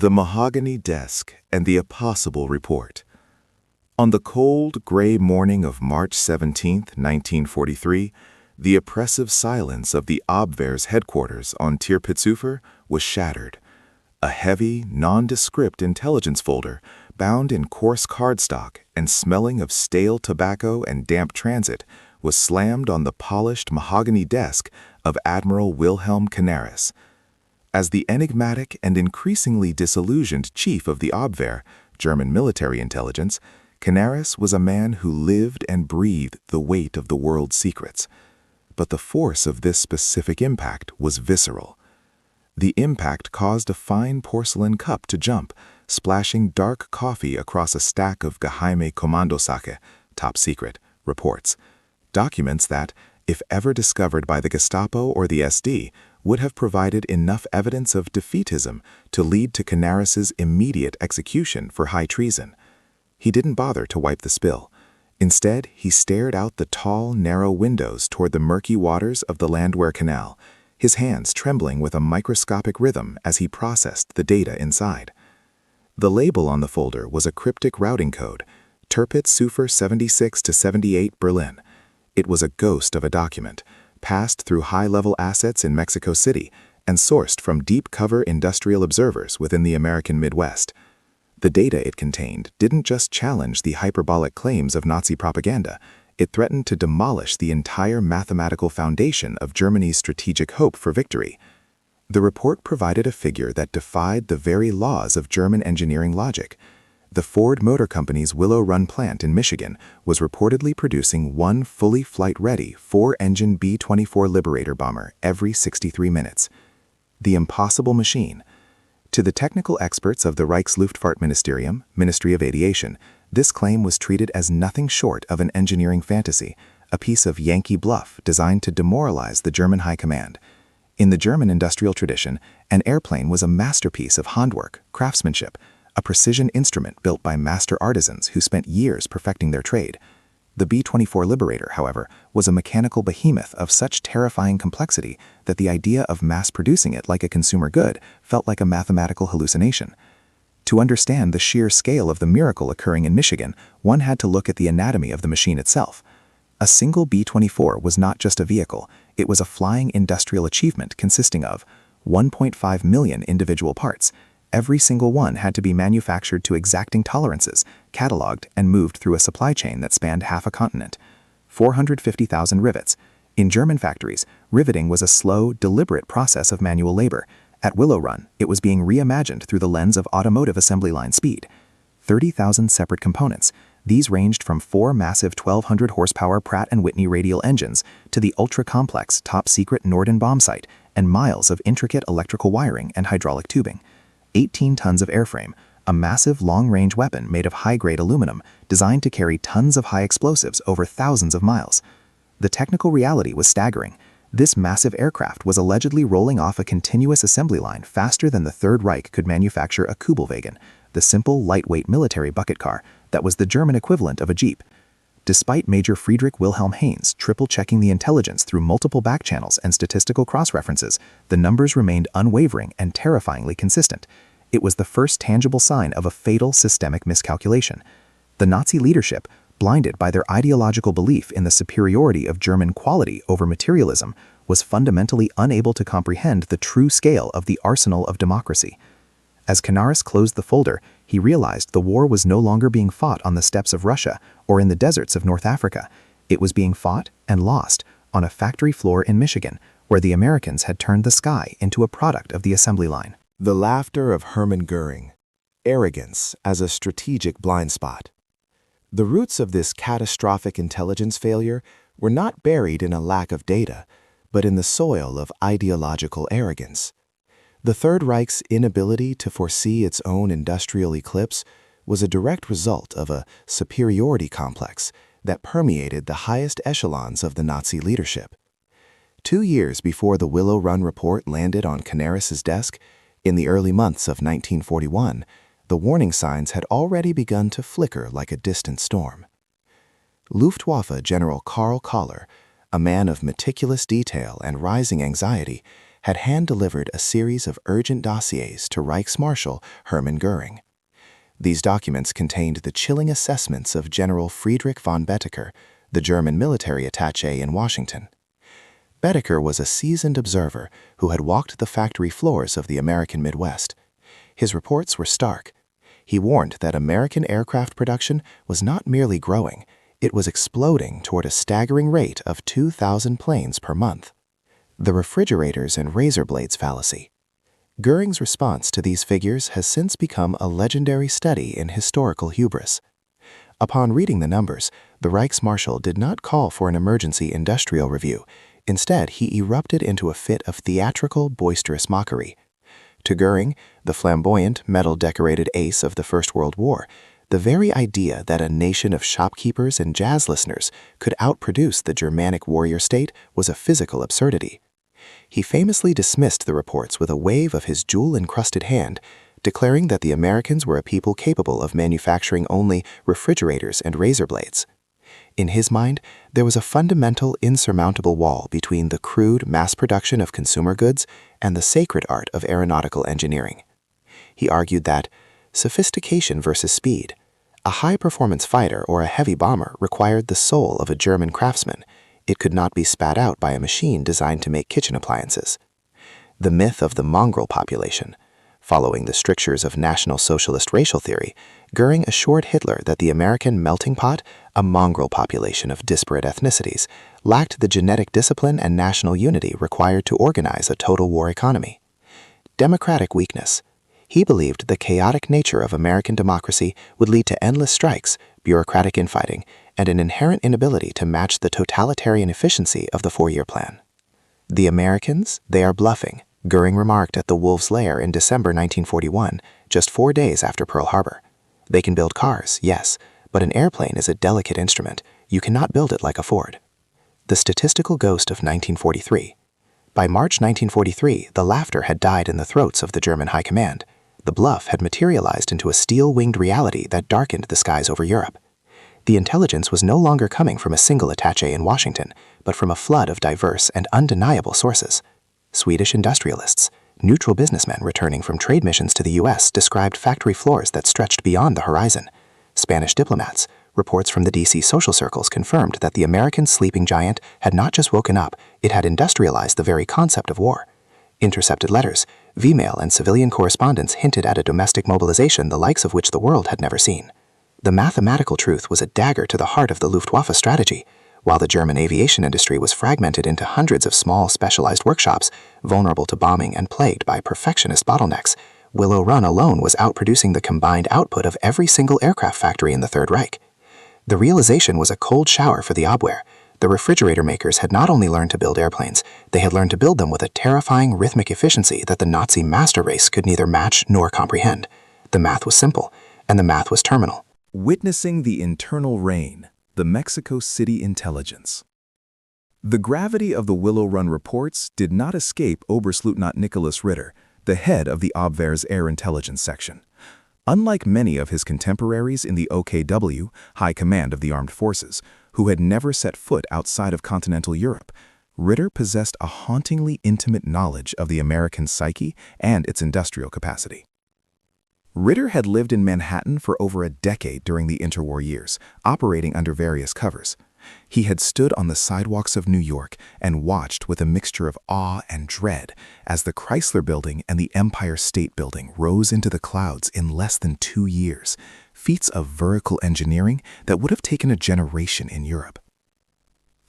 The Mahogany Desk and the Impossible Report. On the cold, gray morning of March 17, 1943, the oppressive silence of the Abwehr's headquarters on Tirpitzufer was shattered. A heavy, nondescript intelligence folder, bound in coarse cardstock and smelling of stale tobacco and damp transit, was slammed on the polished mahogany desk of Admiral Wilhelm Canaris. As the enigmatic and increasingly disillusioned chief of the Abwehr, German military intelligence, Canaris was a man who lived and breathed the weight of the world's secrets. But the force of this specific impact was visceral. The impact caused a fine porcelain cup to jump, splashing dark coffee across a stack of Geheime Kommandosake, top secret, reports. Documents that, if ever discovered by the Gestapo or the SD, would have provided enough evidence of defeatism to lead to Canaris's immediate execution for high treason. He didn't bother to wipe the spill. Instead, he stared out the tall, narrow windows toward the murky waters of the Landwehr Canal, his hands trembling with a microscopic rhythm as he processed the data inside. The label on the folder was a cryptic routing code, Tirpitzufer 76 to 78 Berlin. It was a ghost of a document, passed through high-level assets in Mexico City and sourced from deep-cover industrial observers within the American Midwest. The data it contained didn't just challenge the hyperbolic claims of Nazi propaganda, it threatened to demolish the entire mathematical foundation of Germany's strategic hope for victory. The report provided a figure that defied the very laws of German engineering logic. The Ford Motor Company's Willow Run plant in Michigan was reportedly producing one fully flight-ready 4-engine B-24 Liberator bomber every 63 minutes. The impossible machine. To the technical experts of the Reich's Luftfahrtministerium, Ministry of Aviation, this claim was treated as nothing short of an engineering fantasy, a piece of Yankee bluff designed to demoralize the German high command. In the German industrial tradition, an airplane was a masterpiece of handwork, craftsmanship, a precision instrument built by master artisans who spent years perfecting their trade. The B-24 Liberator, however, was a mechanical behemoth of such terrifying complexity that the idea of mass-producing it like a consumer good felt like a mathematical hallucination. To understand the sheer scale of the miracle occurring in Michigan, one had to look at the anatomy of the machine itself. A single B-24 was not just a vehicle, it was a flying industrial achievement consisting of 1.5 million individual parts. Every single one had to be manufactured to exacting tolerances, cataloged, and moved through a supply chain that spanned half a continent. 450,000 rivets. In German factories, riveting was a slow, deliberate process of manual labor. At Willow Run, it was being reimagined through the lens of automotive assembly line speed. 30,000 separate components. These ranged from 4 massive 1,200 horsepower Pratt & Whitney radial engines to the ultra-complex, top-secret Norden bomb sight and miles of intricate electrical wiring and hydraulic tubing. 18 tons of airframe, a massive long-range weapon made of high-grade aluminum designed to carry tons of high explosives over thousands of miles. The technical reality was staggering. This massive aircraft was allegedly rolling off a continuous assembly line faster than the Third Reich could manufacture a Kubelwagen, the simple, lightweight military bucket car that was the German equivalent of a Jeep. Despite Major Friedrich Wilhelm Heinz triple-checking the intelligence through multiple back channels and statistical cross-references, the numbers remained unwavering and terrifyingly consistent. It was the first tangible sign of a fatal systemic miscalculation. The Nazi leadership, blinded by their ideological belief in the superiority of German quality over materialism, was fundamentally unable to comprehend the true scale of the arsenal of democracy. As Canaris closed the folder, he realized the war was no longer being fought on the steppes of Russia or in the deserts of North Africa. It was being fought and lost on a factory floor in Michigan, where the Americans had turned the sky into a product of the assembly line. The laughter of Hermann Göring. Arrogance as a strategic blind spot. The roots of this catastrophic intelligence failure were not buried in a lack of data, but in the soil of ideological arrogance. The Third Reich's inability to foresee its own industrial eclipse was a direct result of a superiority complex that permeated the highest echelons of the Nazi leadership. 2 years before the Willow Run report landed on Canaris's desk, in the early months of 1941, the warning signs had already begun to flicker like a distant storm. Luftwaffe General Karl Koller, a man of meticulous detail and rising anxiety, had hand-delivered a series of urgent dossiers to Reichsmarshal Hermann Göring. These documents contained the chilling assessments of General Friedrich von Bettger, the German military attaché in Washington. Bettger was a seasoned observer who had walked the factory floors of the American Midwest. His reports were stark. He warned that American aircraft production was not merely growing, it was exploding toward a staggering rate of 2,000 planes per month. The refrigerators and razor blades fallacy. Göring's response to these figures has since become a legendary study in historical hubris. Upon reading the numbers, the Reichsmarshal did not call for an emergency industrial review. Instead, he erupted into a fit of theatrical, boisterous mockery. To Göring, the flamboyant, medal-decorated ace of the First World War, the very idea that a nation of shopkeepers and jazz listeners could outproduce the Germanic warrior state was a physical absurdity. He famously dismissed the reports with a wave of his jewel-encrusted hand, declaring that the Americans were a people capable of manufacturing only refrigerators and razor blades. In his mind, there was a fundamental, insurmountable wall between the crude mass production of consumer goods and the sacred art of aeronautical engineering. He argued that sophistication versus speed. A high-performance fighter or a heavy bomber required the soul of a German craftsman. It could not be spat out by a machine designed to make kitchen appliances. The myth of the mongrel population. Following the strictures of National Socialist racial theory, Göring assured Hitler that the American melting pot, a mongrel population of disparate ethnicities, lacked the genetic discipline and national unity required to organize a total war economy. Democratic weakness. He believed the chaotic nature of American democracy would lead to endless strikes, bureaucratic infighting, and an inherent inability to match the totalitarian efficiency of the four-year plan. The Americans, they are bluffing, Göring remarked at the Wolf's Lair in December 1941, just 4 days after Pearl Harbor. They can build cars, yes, but an airplane is a delicate instrument. You cannot build it like a Ford. The statistical ghost of 1943. By March 1943, the laughter had died in the throats of the German high command. The bluff had materialized into a steel-winged reality that darkened the skies over Europe. The intelligence was no longer coming from a single attaché in Washington, but from a flood of diverse and undeniable sources. Swedish industrialists, neutral businessmen returning from trade missions to the U.S. described factory floors that stretched beyond the horizon. Spanish diplomats, reports from the D.C. social circles confirmed that the American sleeping giant had not just woken up, it had industrialized the very concept of war. Intercepted letters, V-mail and civilian correspondence hinted at a domestic mobilization the likes of which the world had never seen. The mathematical truth was a dagger to the heart of the Luftwaffe strategy. While the German aviation industry was fragmented into hundreds of small, specialized workshops, vulnerable to bombing and plagued by perfectionist bottlenecks, Willow Run alone was outproducing the combined output of every single aircraft factory in the Third Reich. The realization was a cold shower for the Abwehr. The refrigerator makers had not only learned to build airplanes, they had learned to build them with a terrifying rhythmic efficiency that the Nazi master race could neither match nor comprehend. The math was simple, and the math was terminal. Witnessing the internal reign. The Mexico City intelligence. The gravity of the Willow Run reports did not escape Oberstleutnant Nicholas Ritter, the head of the Abwehr's Air Intelligence Section. Unlike many of his contemporaries in the OKW, High Command of the Armed Forces, who had never set foot outside of continental Europe, Ritter possessed a hauntingly intimate knowledge of the American psyche and its industrial capacity. Ritter had lived in Manhattan for over a decade during the interwar years, operating under various covers. He had stood on the sidewalks of New York and watched with a mixture of awe and dread as the Chrysler Building and the Empire State Building rose into the clouds in less than 2 years, feats of vertical engineering that would have taken a generation in Europe.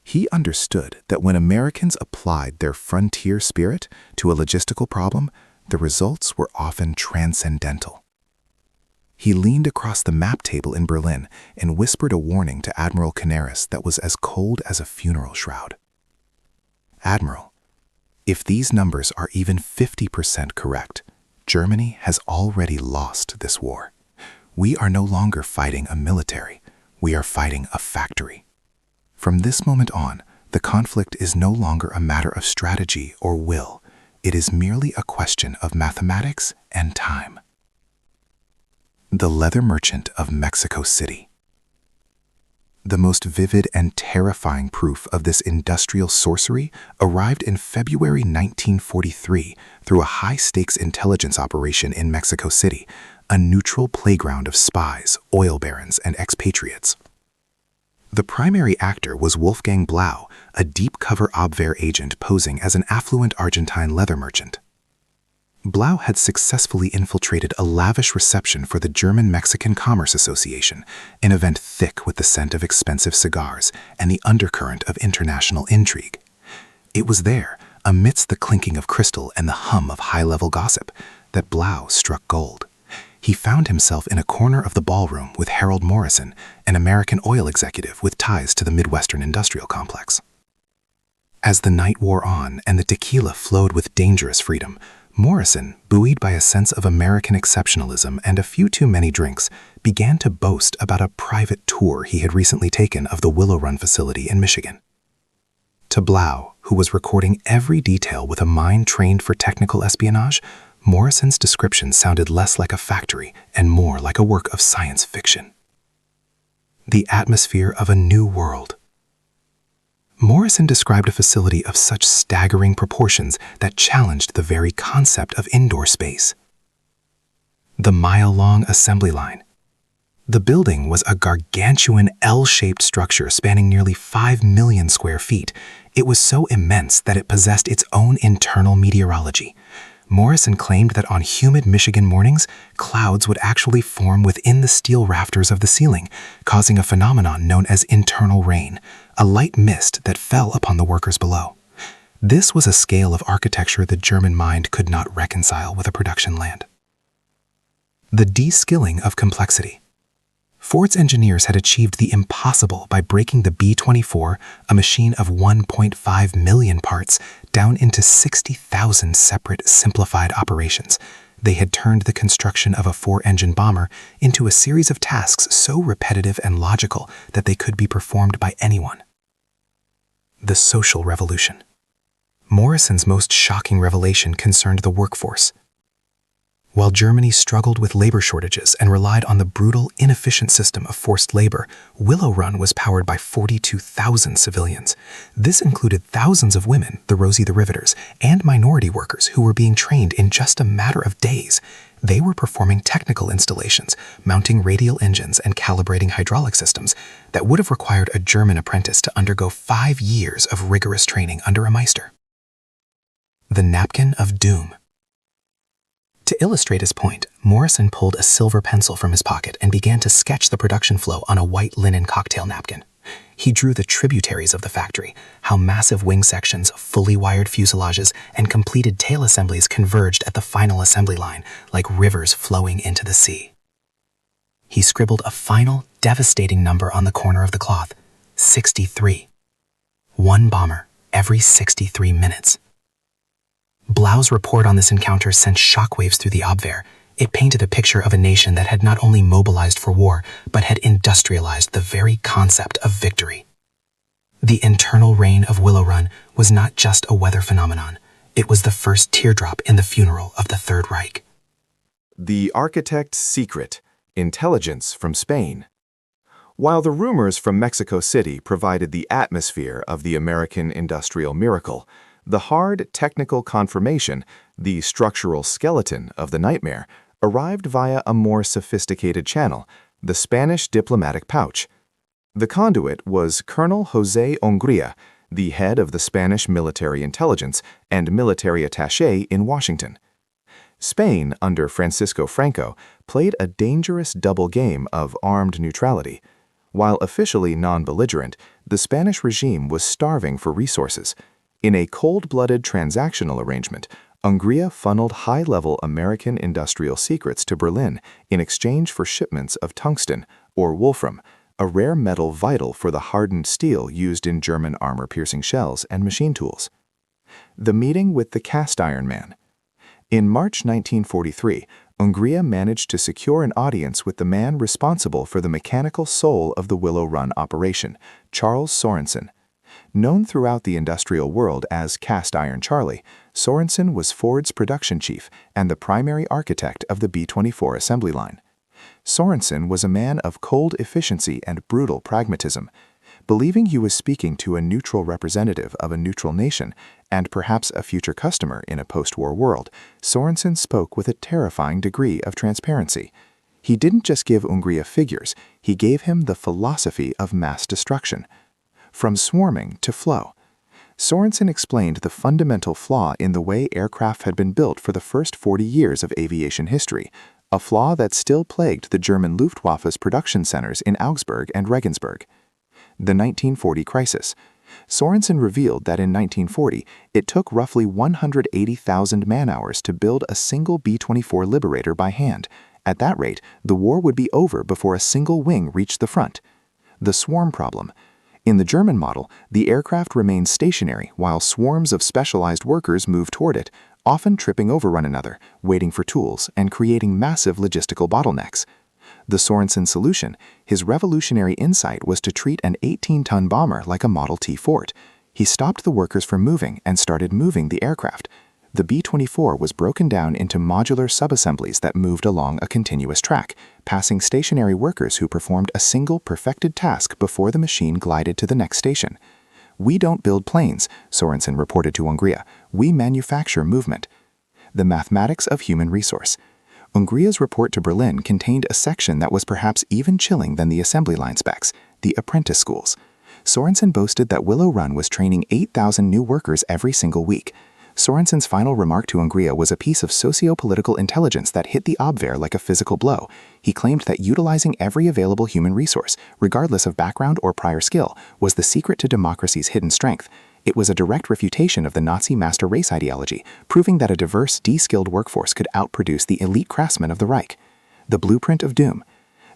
He understood that when Americans applied their frontier spirit to a logistical problem, the results were often transcendental. He leaned across the map table in Berlin and whispered a warning to Admiral Canaris that was as cold as a funeral shroud. Admiral, if these numbers are even 50% correct, Germany has already lost this war. We are no longer fighting a military, we are fighting a factory. From this moment on, the conflict is no longer a matter of strategy or will. It is merely a question of mathematics and time. The Leather Merchant of Mexico City. The most vivid and terrifying proof of this industrial sorcery arrived in February 1943 through a high-stakes intelligence operation in Mexico City, a neutral playground of spies, oil barons, and expatriates. The primary actor was Wolfgang Blau, a deep-cover Abwehr agent posing as an affluent Argentine leather merchant. Blau had successfully infiltrated a lavish reception for the German-Mexican Commerce Association, an event thick with the scent of expensive cigars and the undercurrent of international intrigue. It was there, amidst the clinking of crystal and the hum of high-level gossip, that Blau struck gold. He found himself in a corner of the ballroom with Harold Morrison, an American oil executive with ties to the Midwestern industrial complex. As the night wore on and the tequila flowed with dangerous freedom, Morrison, buoyed by a sense of American exceptionalism and a few too many drinks, began to boast about a private tour he had recently taken of the Willow Run facility in Michigan. To Blau, who was recording every detail with a mind trained for technical espionage, Morrison's description sounded less like a factory and more like a work of science fiction. The atmosphere of a new world. Morrison described a facility of such staggering proportions that challenged the very concept of indoor space. The mile-long assembly line. The building was a gargantuan L-shaped structure spanning nearly 5 million square feet. It was so immense that it possessed its own internal meteorology. Morrison claimed that on humid Michigan mornings, clouds would actually form within the steel rafters of the ceiling, causing a phenomenon known as internal rain, a light mist that fell upon the workers below. This was a scale of architecture the German mind could not reconcile with a production land. The de-skilling of complexity. Ford's engineers had achieved the impossible by breaking the B-24, a machine of 1.5 million parts, down into 60,000 separate, simplified operations. They had turned the construction of a 4-engine bomber into a series of tasks so repetitive and logical that they could be performed by anyone. The social revolution. Morrison's most shocking revelation concerned the workforce. While Germany struggled with labor shortages and relied on the brutal, inefficient system of forced labor, Willow Run was powered by 42,000 civilians. This included thousands of women, the riveters, and minority workers who were being trained in just a matter of days. They were performing technical installations, mounting radial engines and calibrating hydraulic systems that would have required a German apprentice to undergo 5 years of rigorous training under a Meister. The napkin of doom. To illustrate his point, Morrison pulled a silver pencil from his pocket and began to sketch the production flow on a white linen cocktail napkin. He drew the tributaries of the factory, how massive wing sections, fully wired fuselages, and completed tail assemblies converged at the final assembly line, like rivers flowing into the sea. He scribbled a final, devastating number on the corner of the cloth: 63. 1 bomber every 63 minutes. Blau's report on this encounter sent shockwaves through the Abwehr. It painted a picture of a nation that had not only mobilized for war, but had industrialized the very concept of victory. The internal reign of Willow Run was not just a weather phenomenon. It was the first teardrop in the funeral of the Third Reich. The architect's secret: intelligence from Spain. While the rumors from Mexico City provided the atmosphere of the American industrial miracle, the hard technical confirmation, the structural skeleton of the nightmare, arrived via a more sophisticated channel, the Spanish diplomatic pouch. The conduit was Colonel José Hungría, the head of the Spanish military intelligence and military attaché in Washington. Spain, under Francisco Franco, played a dangerous double game of armed neutrality. While officially non-belligerent, the Spanish regime was starving for resources. In a cold-blooded transactional arrangement, Hungría funneled high-level American industrial secrets to Berlin in exchange for shipments of tungsten, or wolfram, a rare metal vital for the hardened steel used in German armor-piercing shells and machine tools. The meeting with the cast iron man. In March 1943, Hungría managed to secure an audience with the man responsible for the mechanical soul of the Willow Run operation, Charles Sorensen. Known throughout the industrial world as Cast Iron Charlie, Sorensen was Ford's production chief and the primary architect of the B-24 assembly line. Sorensen was a man of cold efficiency and brutal pragmatism. Believing he was speaking to a neutral representative of a neutral nation and perhaps a future customer in a post-war world, Sorensen spoke with a terrifying degree of transparency. He didn't just give Hungria figures, he gave him the philosophy of mass destruction. From swarming to flow. Sorensen explained the fundamental flaw in the way aircraft had been built for the first 40 years of aviation history, a flaw that still plagued the German Luftwaffe's production centers in Augsburg and Regensburg. The 1940 crisis. Sorensen revealed that in 1940, it took roughly 180,000 man-hours to build a single B-24 Liberator by hand. At that rate, the war would be over before a single wing reached the front. The swarm problem. In the German model, the aircraft remained stationary while swarms of specialized workers moved toward it, often tripping over one another, waiting for tools, and creating massive logistical bottlenecks. The Sorensen solution, his revolutionary insight, was to treat an 18-ton bomber like a Model T Fort. He stopped the workers from moving and started moving the aircraft. The B-24 was broken down into modular subassemblies that moved along a continuous track, passing stationary workers who performed a single perfected task before the machine glided to the next station. "We don't build planes," Sorensen reported to Hungria. "We manufacture movement." The mathematics of human resource. Hungria's report to Berlin contained a section that was perhaps even chilling than the assembly line specs, the apprentice schools. Sorensen boasted that Willow Run was training 8,000 new workers every single week. Sorensen's final remark to Hungria was a piece of socio-political intelligence that hit the Abwehr like a physical blow. He claimed that utilizing every available human resource, regardless of background or prior skill, was the secret to democracy's hidden strength. It was a direct refutation of the Nazi master race ideology, proving that a diverse, de-skilled workforce could outproduce the elite craftsmen of the Reich. The blueprint of doom.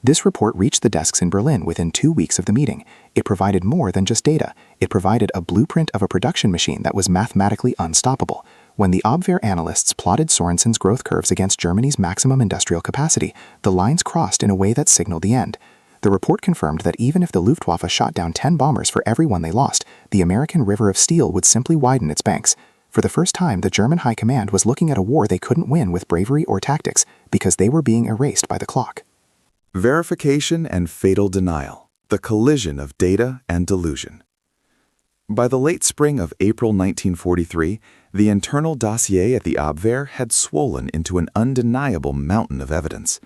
This report reached the desks in Berlin within 2 weeks of the meeting. It provided more than just data. It provided a blueprint of a production machine that was mathematically unstoppable. When the Abwehr analysts plotted Sorensen's growth curves against Germany's maximum industrial capacity, the lines crossed in a way that signaled the end. The report confirmed that even if the Luftwaffe shot down 10 bombers for every one they lost, the American river of steel would simply widen its banks. For the first time, the German High Command was looking at a war they couldn't win with bravery or tactics, because they were being erased by the clock. Verification and fatal denial, the collision of data and delusion. By the late spring of April 1943, the internal dossier at the Abwehr had swollen into an undeniable mountain of evidence.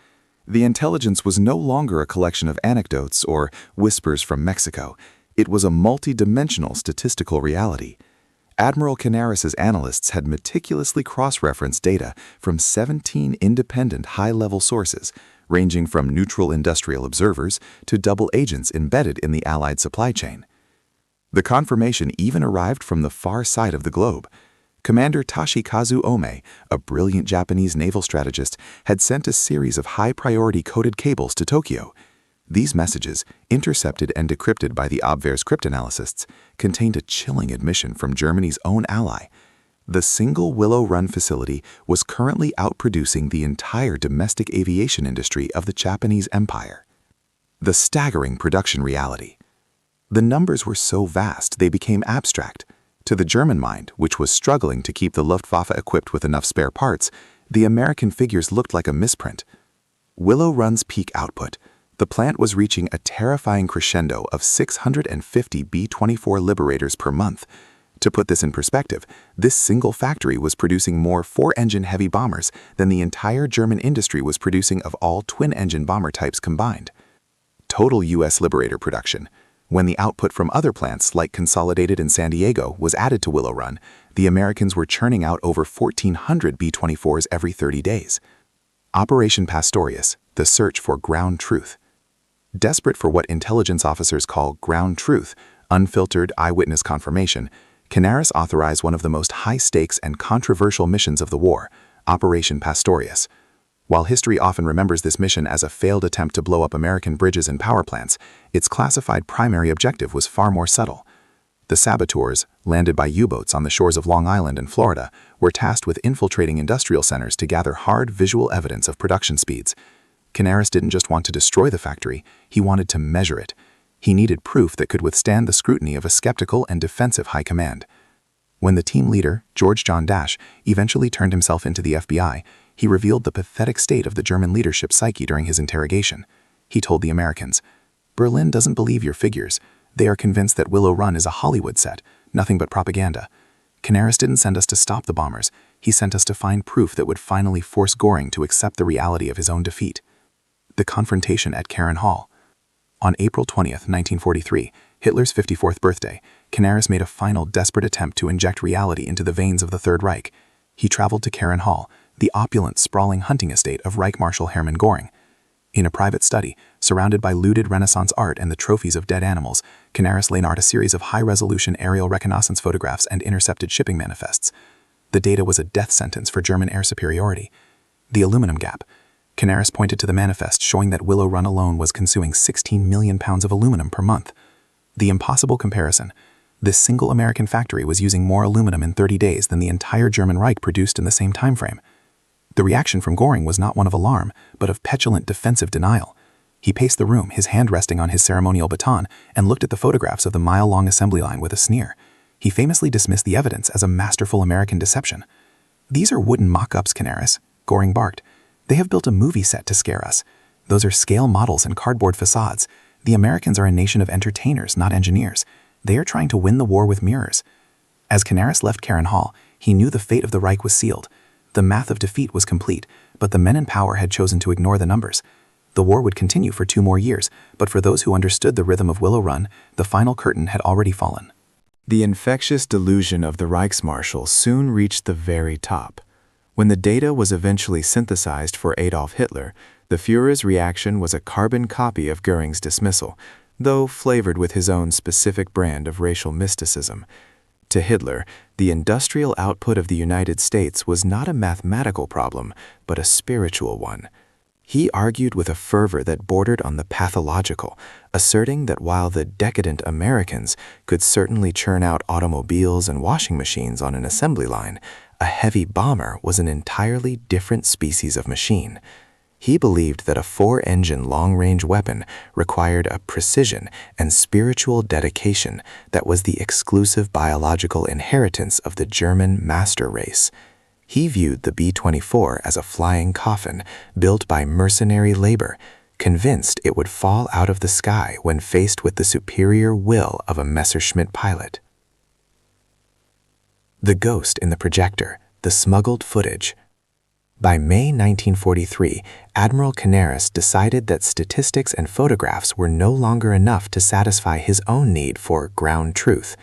The intelligence was no longer a collection of anecdotes or whispers from Mexico. It was a multi-dimensional statistical reality. Admiral Canaris' analysts had meticulously cross-referenced data from 17 independent high-level sources, ranging from neutral industrial observers to double agents embedded in the Allied supply chain. The confirmation even arrived from the far side of the globe. Commander Toshikazu Ome, a brilliant Japanese naval strategist, had sent a series of high-priority coded cables to Tokyo. These messages, intercepted and decrypted by the Abwehr's cryptanalysts, contained a chilling admission from Germany's own ally. The single Willow Run facility was currently outproducing the entire domestic aviation industry of the Japanese Empire. The staggering production reality. The numbers were so vast they became abstract. To the German mind, which was struggling to keep the Luftwaffe equipped with enough spare parts, the American figures looked like a misprint. Willow Run's peak output. The plant was reaching a terrifying crescendo of 650 B-24 Liberators per month. To put this in perspective, this single factory was producing more 4-engine heavy bombers than the entire German industry was producing of all twin-engine bomber types combined. Total U.S. Liberator production. When the output from other plants, like Consolidated in San Diego, was added to Willow Run, the Americans were churning out over 1,400 B-24s every 30 days. Operation Pastorius, the search for ground truth. Desperate for what intelligence officers call ground truth, unfiltered eyewitness confirmation, Canaris authorized one of the most high-stakes and controversial missions of the war, Operation Pastorius. While history often remembers this mission as a failed attempt to blow up American bridges and power plants, its classified primary objective was far more subtle. The saboteurs, landed by U-boats on the shores of Long Island and Florida, were tasked with infiltrating industrial centers to gather hard visual evidence of production speeds. Canaris didn't just want to destroy the factory, he wanted to measure it. He needed proof that could withstand the scrutiny of a skeptical and defensive high command. When the team leader, George John Dash, eventually turned himself into the FBI, He revealed the pathetic state of the German leadership's psyche during his interrogation. He told the Americans, "Berlin doesn't believe your figures. They are convinced that Willow Run is a Hollywood set, nothing but propaganda. Canaris didn't send us to stop the bombers. He sent us to find proof that would finally force Göring to accept the reality of his own defeat." The confrontation at Karen Hall. On April 20th, 1943, Hitler's 54th birthday, Canaris made a final desperate attempt to inject reality into the veins of the Third Reich. He traveled to Karen Hall, the opulent, sprawling hunting estate of Reich Marshal Hermann Göring. In a private study, surrounded by looted Renaissance art and the trophies of dead animals, Canaris laid out a series of high-resolution aerial reconnaissance photographs and intercepted shipping manifests. The data was a death sentence for German air superiority. The aluminum gap. Canaris pointed to the manifest showing that Willow Run alone was consuming 16 million pounds of aluminum per month. The impossible comparison. This single American factory was using more aluminum in 30 days than the entire German Reich produced in the same time frame. The reaction from Göring was not one of alarm, but of petulant defensive denial. He paced the room, his hand resting on his ceremonial baton, and looked at the photographs of the mile-long assembly line with a sneer. He famously dismissed the evidence as a masterful American deception. "These are wooden mock-ups, Canaris," Göring barked. "They have built a movie set to scare us. Those are scale models and cardboard facades. The Americans are a nation of entertainers, not engineers. They are trying to win the war with mirrors." As Canaris left Karen Hall, he knew the fate of the Reich was sealed. The math of defeat was complete, but the men in power had chosen to ignore the numbers. The war would continue for 2 more years, but for those who understood the rhythm of Willow Run, the final curtain had already fallen. The infectious delusion of the Reichsmarshal soon reached the very top. When the data was eventually synthesized for Adolf Hitler, the Führer's reaction was a carbon copy of Göring's dismissal, though flavored with his own specific brand of racial mysticism. To Hitler, the industrial output of the United States was not a mathematical problem, but a spiritual one. He argued with a fervor that bordered on the pathological, asserting that while the decadent Americans could certainly churn out automobiles and washing machines on an assembly line, a heavy bomber was an entirely different species of machine. He believed that a 4-engine long-range weapon required a precision and spiritual dedication that was the exclusive biological inheritance of the German master race. He viewed the B-24 as a flying coffin built by mercenary labor, convinced it would fall out of the sky when faced with the superior will of a Messerschmitt pilot. The ghost in the projector, the smuggled footage. By May 1943, Admiral Canaris decided that statistics and photographs were no longer enough to satisfy his own need for ground truth.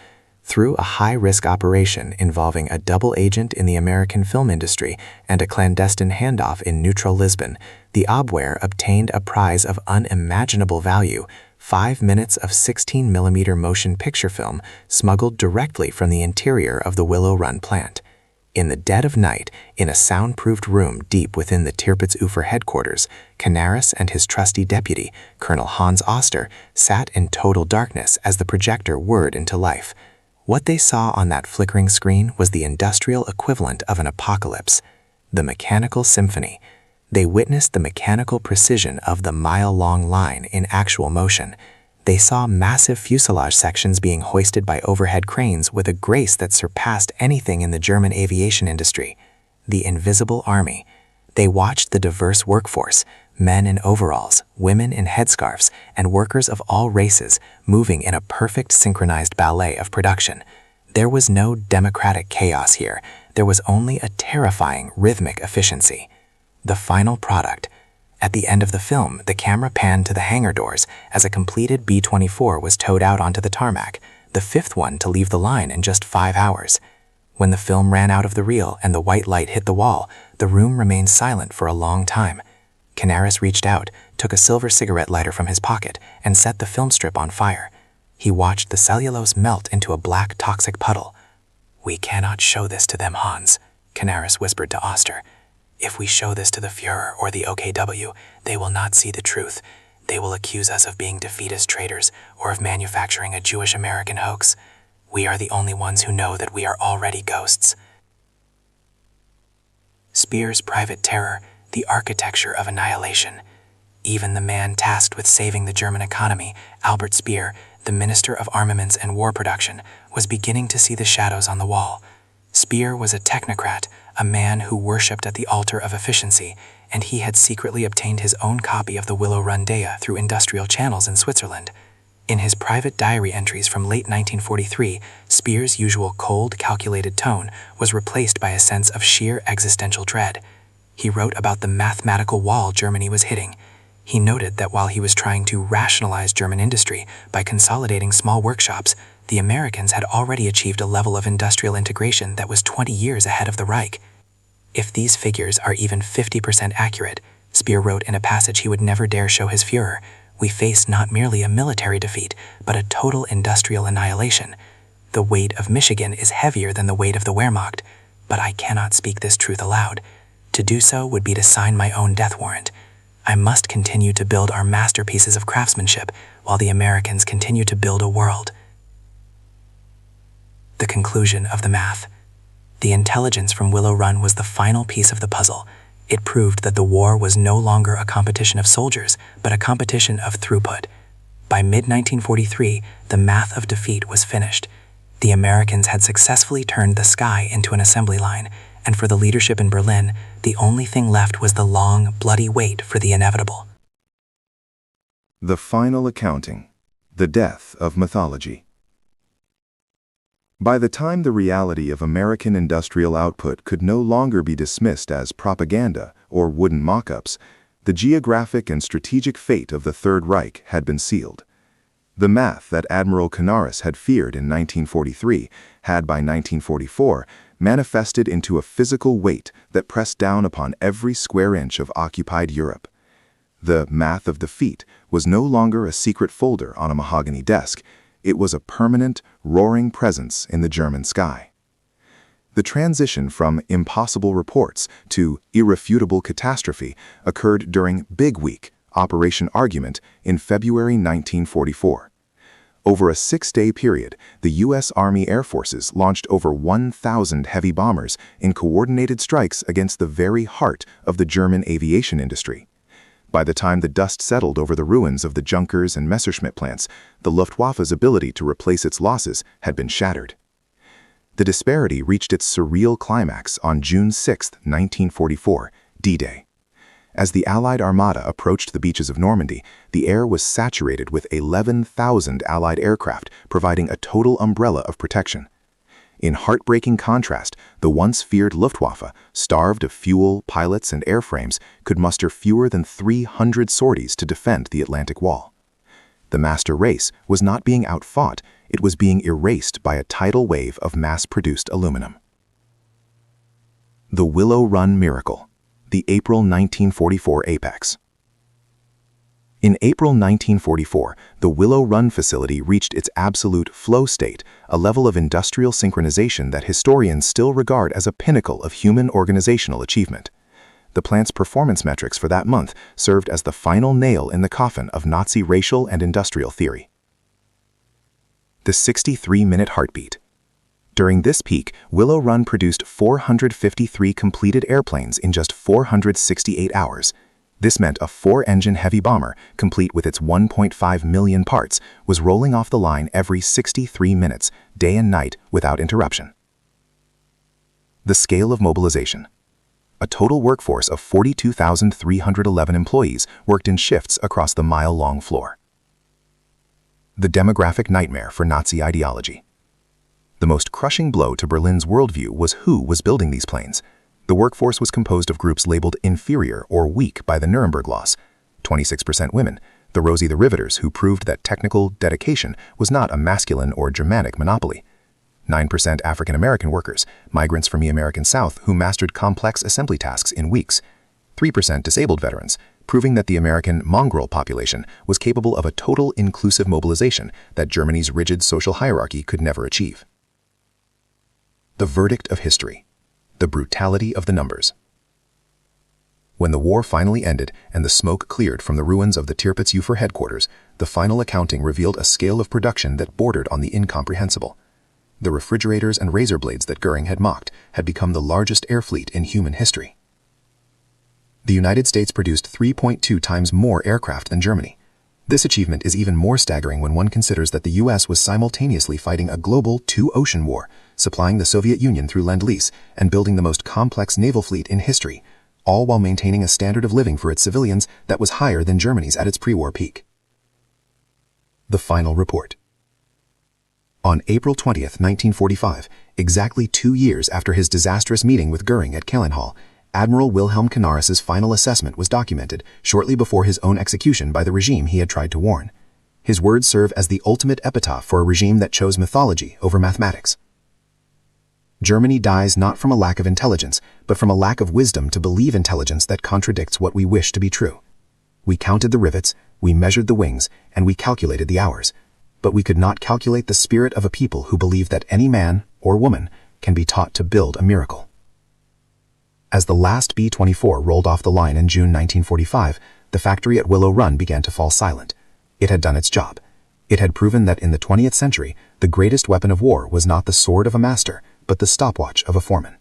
Through a high-risk operation involving a double agent in the American film industry and a clandestine handoff in neutral Lisbon, the Abwehr obtained a prize of unimaginable value, 5 minutes of 16mm motion picture film smuggled directly from the interior of the Willow Run plant. In the dead of night, in a soundproofed room deep within the Tirpitz-Ufer headquarters, Canaris and his trusty deputy, Colonel Hans Oster, sat in total darkness as the projector whirred into life. What they saw on that flickering screen was the industrial equivalent of an apocalypse, the mechanical symphony. They witnessed the mechanical precision of the mile-long line in actual motion. They saw massive fuselage sections being hoisted by overhead cranes with a grace that surpassed anything in the German aviation industry. The Invisible Army. They watched the diverse workforce, men in overalls, women in headscarves, and workers of all races moving in a perfect synchronized ballet of production. There was no democratic chaos here. There was only a terrifying rhythmic efficiency. The final product. At the end of the film, the camera panned to the hangar doors as a completed B-24 was towed out onto the tarmac, the 5th one to leave the line in just 5 hours. When the film ran out of the reel and the white light hit the wall, the room remained silent for a long time. Canaris reached out, took a silver cigarette lighter from his pocket, and set the film strip on fire. He watched the cellulose melt into a black toxic puddle. "We cannot show this to them, Hans," Canaris whispered to Oster. "If we show this to the Führer or the OKW, they will not see the truth. They will accuse us of being defeatist traitors or of manufacturing a Jewish-American hoax. We are the only ones who know that we are already ghosts." Speer's private terror, the architecture of annihilation. Even the man tasked with saving the German economy, Albert Speer, the Minister of Armaments and War Production, was beginning to see the shadows on the wall. Speer was a technocrat, a man who worshipped at the altar of efficiency, and he had secretly obtained his own copy of the Willow Run data through industrial channels in Switzerland. In his private diary entries from late 1943, Speer's usual cold, calculated tone was replaced by a sense of sheer existential dread. He wrote about the mathematical wall Germany was hitting. He noted that while he was trying to rationalize German industry by consolidating small workshops, the Americans had already achieved a level of industrial integration that was 20 years ahead of the Reich. If these figures are even 50% accurate, Speer wrote in a passage he would never dare show his Führer, we face not merely a military defeat, but a total industrial annihilation. The weight of Michigan is heavier than the weight of the Wehrmacht, but I cannot speak this truth aloud. To do so would be to sign my own death warrant. I must continue to build our masterpieces of craftsmanship while the Americans continue to build a world. The conclusion of the math. The intelligence from Willow Run was the final piece of the puzzle. It proved that the war was no longer a competition of soldiers, but a competition of throughput. By mid-1943, the math of defeat was finished. The Americans had successfully turned the sky into an assembly line, and for the leadership in Berlin, the only thing left was the long, bloody wait for the inevitable. The final accounting. The death of mythology. By the time the reality of American industrial output could no longer be dismissed as propaganda or wooden mock-ups, the geographic and strategic fate of the Third Reich had been sealed. The math that Admiral Canaris had feared in 1943 had by 1944 manifested into a physical weight that pressed down upon every square inch of occupied Europe. The math of defeat was no longer a secret folder on a mahogany desk. It was a permanent, roaring presence in the German sky. The transition from impossible reports to irrefutable catastrophe occurred during Big Week, Operation Argument, in February 1944. Over a 6-day period, the U.S. Army Air Forces launched over 1,000 heavy bombers in coordinated strikes against the very heart of the German aviation industry. By the time the dust settled over the ruins of the Junkers and Messerschmitt plants, the Luftwaffe's ability to replace its losses had been shattered. The disparity reached its surreal climax on June 6, 1944, D-Day. As the Allied Armada approached the beaches of Normandy, the air was saturated with 11,000 Allied aircraft, providing a total umbrella of protection. In heartbreaking contrast, the once feared Luftwaffe, starved of fuel, pilots, and airframes, could muster fewer than 300 sorties to defend the Atlantic Wall. The master race was not being outfought, it was being erased by a tidal wave of mass-produced aluminum. The Willow Run Miracle. The April 1944 Apex. In April 1944, the Willow Run facility reached its absolute flow state, a level of industrial synchronization that historians still regard as a pinnacle of human organizational achievement. The plant's performance metrics for that month served as the final nail in the coffin of Nazi racial and industrial theory. The 63-minute heartbeat. During this peak, Willow Run produced 453 completed airplanes in just 468 hours. This meant a 4-engine heavy bomber, complete with its 1.5 million parts, was rolling off the line every 63 minutes, day and night, without interruption. The scale of mobilization. A total workforce of 42,311 employees worked in shifts across the mile-long floor. The demographic nightmare for Nazi ideology. The most crushing blow to Berlin's worldview was who was building these planes. The workforce was composed of groups labeled inferior or weak by the Nuremberg laws. 26% women, the Rosie the Riveters, who proved that technical dedication was not a masculine or Germanic monopoly. 9% African-American workers, migrants from the American South who mastered complex assembly tasks in weeks. 3% disabled veterans, proving that the American mongrel population was capable of a total inclusive mobilization that Germany's rigid social hierarchy could never achieve. The verdict of history. The brutality of the numbers. When the war finally ended and the smoke cleared from the ruins of the Tirpitz-Ufer headquarters, the final accounting revealed a scale of production that bordered on the incomprehensible. The refrigerators and razor blades that Göring had mocked had become the largest air fleet in human history. The United States produced 3.2 times more aircraft than Germany. This achievement is even more staggering when one considers that the U.S. was simultaneously fighting a global two-ocean war, supplying the Soviet Union through Lend-Lease, and building the most complex naval fleet in history, all while maintaining a standard of living for its civilians that was higher than Germany's at its pre-war peak. The final report. On April 20, 1945, exactly 2 years after his disastrous meeting with Göring at Kellenhall, Admiral Wilhelm Canaris' final assessment was documented shortly before his own execution by the regime he had tried to warn. His words serve as the ultimate epitaph for a regime that chose mythology over mathematics. Germany dies not from a lack of intelligence, but from a lack of wisdom to believe intelligence that contradicts what we wish to be true. We counted the rivets, we measured the wings, and we calculated the hours, but we could not calculate the spirit of a people who believe that any man or woman can be taught to build a miracle. As the last B-24 rolled off the line in June 1945, the factory at Willow Run began to fall silent. It had done its job. It had proven that in the 20th century, the greatest weapon of war was not the sword of a master, but the stopwatch of a foreman.